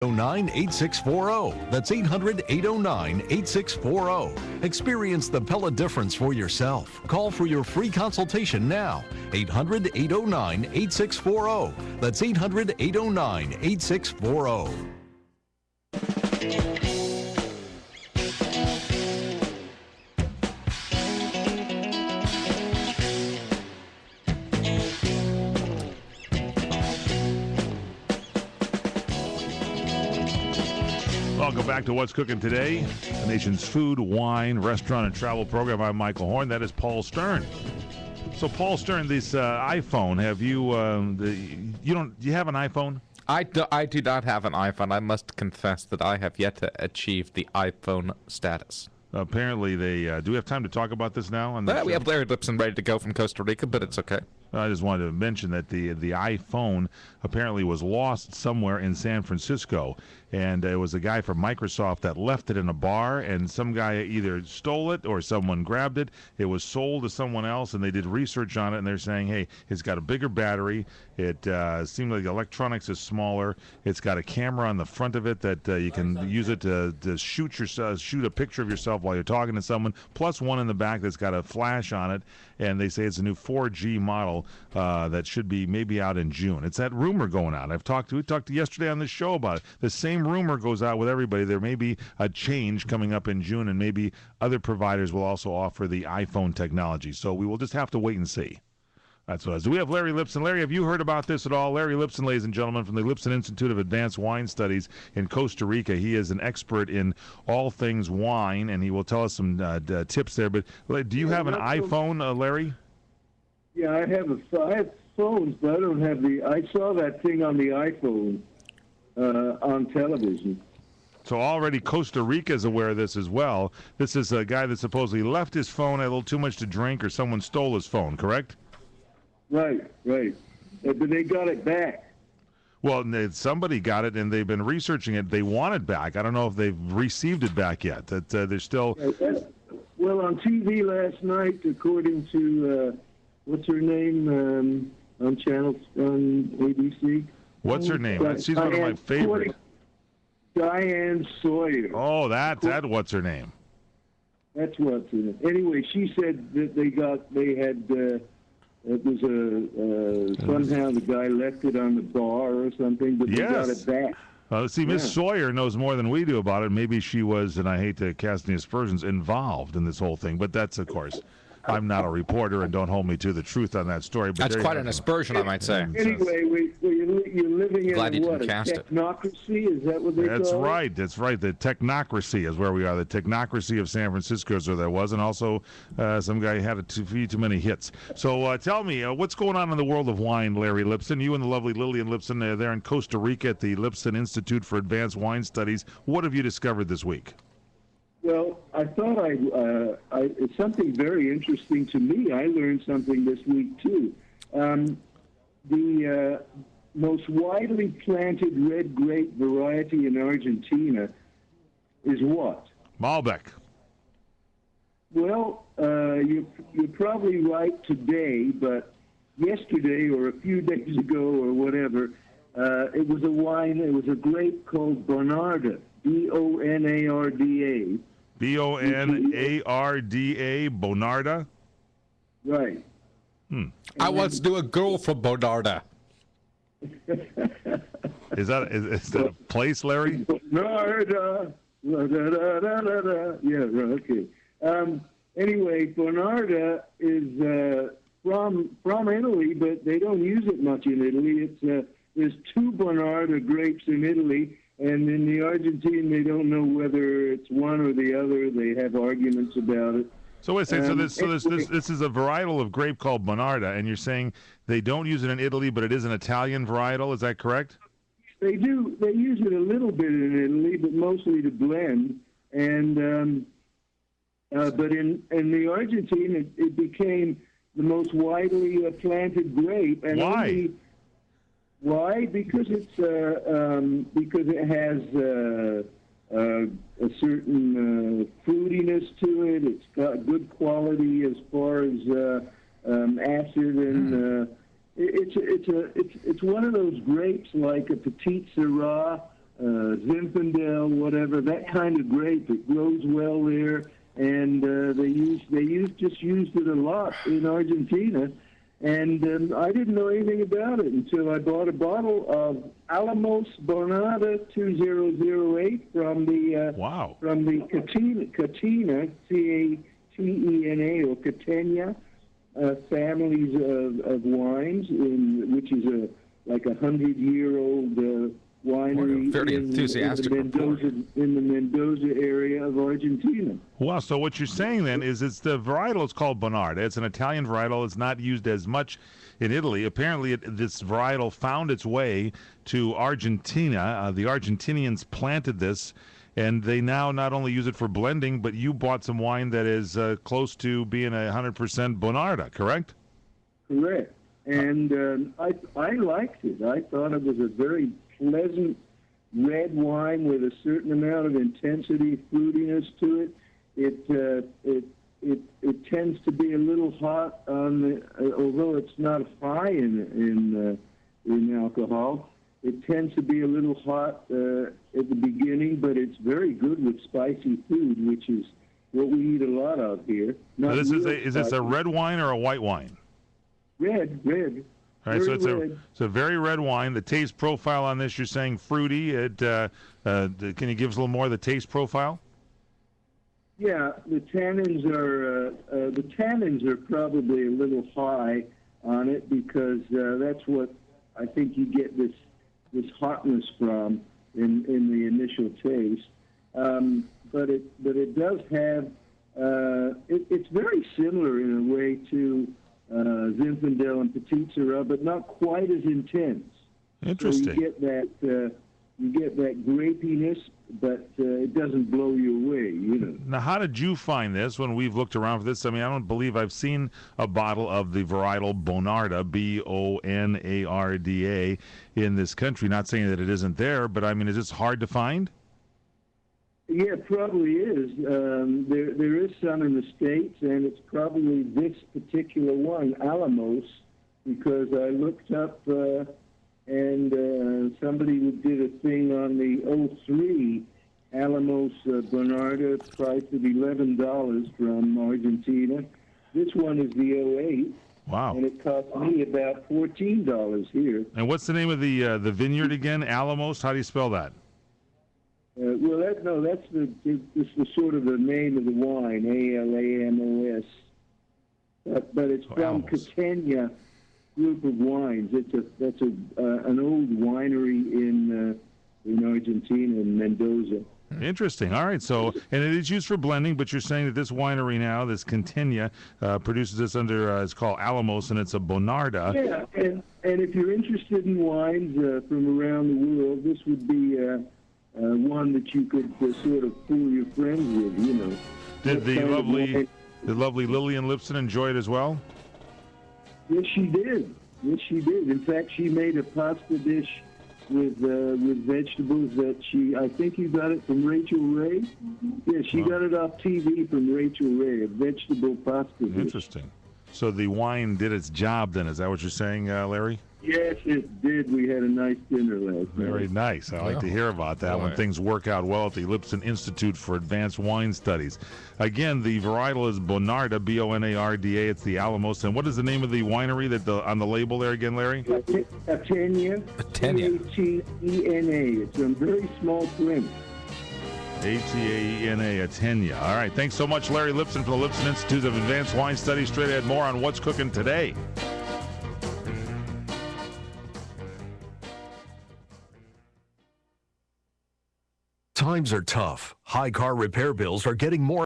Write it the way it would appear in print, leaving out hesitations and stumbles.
809-8640. That's 800-809-8640. Experience the pellet difference for yourself. Call for your free consultation now. 800-809-8640. That's 800-809-8640. Welcome back to What's Cooking Today, the nation's food, wine, restaurant, and travel program. I'm Michael Horn. That is Paul Stern. So, Paul Stern, this iPhone, have you? Do you have an iPhone? I do not have an iPhone. I must confess that I have yet to achieve the iPhone status. Apparently, they do we have time to talk about this now? We have Larry Lipson ready to go from Costa Rica, but it's okay. I just wanted to mention that the iPhone apparently was lost somewhere in San Francisco, and it was a guy from Microsoft that left it in a bar, and some guy either stole it or someone grabbed it. It was sold to someone else, and they did research on it, and they're saying, hey, it's got a bigger battery. It seems like the electronics is smaller. It's got a camera on the front of it that you can use it to shoot a picture of yourself while you're talking to someone, plus one in the back that's got a flash on it, and they say it's a new 4G model that should be maybe out in June. It's that rumor going out. We talked yesterday on this show about it. The same rumor goes out with everybody. There may be a change coming up in June, and maybe other providers will also offer the iPhone technology. So we will just have to wait and see. That's what it is. We have Larry Lipson. Larry, have you heard about this at all? Larry Lipson, ladies and gentlemen, from the Lipson Institute of Advanced Wine Studies in Costa Rica. He is an expert in all things wine, and he will tell us some tips there. But do you have an iPhone, Larry? Yeah, I have phones, but I don't have I saw that thing on the iPhone on television. So already Costa Rica is aware of this as well. This is a guy that supposedly left his phone, had a little too much to drink, or someone stole his phone, correct? Right. But they got it back. Well, somebody got it, and they've been researching it. They want it back. I don't know if they've received it back yet. That they're still... Well, on TV last night, according to... what's her name on ABC? What's her name? She's one of my favorites. Diane Sawyer. Oh, that what's her name? That's what's her name. Anyway, she said that it was somehow the guy left it on the bar or something, but they got it back. See, Miss Sawyer knows more than we do about it. Maybe she was, and I hate to cast any aspersions, involved in this whole thing. But that's, of course... I'm not a reporter, and don't hold me to the truth on that story. But that's quite an aspersion, I might say. Anyway, you're living in a technocracy? Is that what they call it? That's right. The technocracy is where we are. The technocracy of San Francisco is where that was, and also some guy had too many hits. So tell me, what's going on in the world of wine, Larry Lipson? You and the lovely Lillian Lipson there in Costa Rica at the Lipson Institute for Advanced Wine Studies. What have you discovered this week? Well, I thought it's something very interesting to me. I learned something this week, too. The most widely planted red grape variety in Argentina is what? Malbec. Well, you're probably right today, but yesterday or a few days ago or whatever, it was a grape called Bonarda, Bonarda. Bonarda, Bonarda? Right. I once knew a girl from Bonarda. Is that a place, Larry? Bonarda. Yeah, okay. Anyway, Bonarda is from Italy, but they don't use it much in Italy. There's two Bonarda grapes in Italy. And in the Argentine, they don't know whether it's one or the other. They have arguments about it. So wait a second. This is a varietal of grape called Bonarda, and you're saying they don't use it in Italy, but it is an Italian varietal. Is that correct? They do. They use it a little bit in Italy, but mostly to blend. And but in the Argentine, it became the most widely planted grape. And why? Why? Because it has a certain fruitiness to it. It's got good quality as far as acid, and it's one of those grapes like a Petit Syrah Zinfandel, whatever, that kind of grape. It grows well there, and they just used it a lot in Argentina. And I didn't know anything about it until I bought a bottle of Alamos Bonarda 2008 from the Catena, C-A-T-E-N-A, or Catena families of wines, which is like 100-year-old winery very enthusiastic in the Mendoza area of Argentina. Wow, so what you're saying then is it's the varietal is called Bonarda. It's an Italian varietal. It's not used as much in Italy. Apparently, this varietal found its way to Argentina. The Argentinians planted this, and they now not only use it for blending, but you bought some wine that is close to being 100% Bonarda, correct? Correct. And I liked it. I thought it was a very pleasant red wine with a certain amount of intensity, fruitiness to it. It tends to be a little hot although it's not high in alcohol. It tends to be a little hot at the beginning, but it's very good with spicy food, which is what we eat a lot of here. Now is this a red wine or a white wine? Red. All right, so it's a very red wine. The taste profile on this, you're saying fruity. Can you give us a little more of the taste profile? Yeah, the tannins are probably a little high on it because that's what I think you get this hotness from in the initial taste. But it does have it's very similar in a way to Zinfandel and Petit Syrah, but not quite as intense. Interesting. So you get that grapiness, but it doesn't blow you away, Now, how did you find this when we've looked around for this? I mean, I don't believe I've seen a bottle of the varietal Bonarda, B-O-N-A-R-D-A, in this country. Not saying that it isn't there, but I mean, is this hard to find? Yeah, it probably is. There is some in the States, and it's probably this particular one, Alamos, because I looked up and somebody did a thing on the 03 Alamos Bonarda, priced at $11 from Argentina. This one is the 08. Wow. And it cost me about $14 here. And what's the name of the vineyard again? Alamos? How do you spell that? That's the sort of the name of the wine, A-L-A-M-O-S. But it's from Catena group of wines. That's an old winery in Argentina, in Mendoza. Interesting. All right. So, and it is used for blending, but you're saying that this winery now, this Catena, produces this under, it's called Alamos, and it's a Bonarda. Yeah, and if you're interested in wines from around the world, this would be one that you could sort of fool your friends with, Did the lovely Lillian Lipson enjoy it as well? Yes, she did. In fact, she made a pasta dish with vegetables that I think you got it from Rachel Ray. Yeah, she got it off TV from Rachel Ray, a vegetable pasta dish. Interesting. So the wine did its job then, is that what you're saying, Larry? Yes, it did. We had a nice dinner last night. Very nice. I like to hear about that when things work out well at the Lipson Institute for Advanced Wine Studies. Again, the varietal is Bonarda, B-O-N-A-R-D-A. It's the Alamos. And what is the name of the winery on the label there again, Larry? Catena. A-T-E-N-A. It's a very small print. A-T-A-E-N-A, Catena. All right. Thanks so much, Larry Lipson from the Lipson Institute of Advanced Wine Studies. Straight ahead, more on What's Cooking Today. Times are tough. High car repair bills are getting more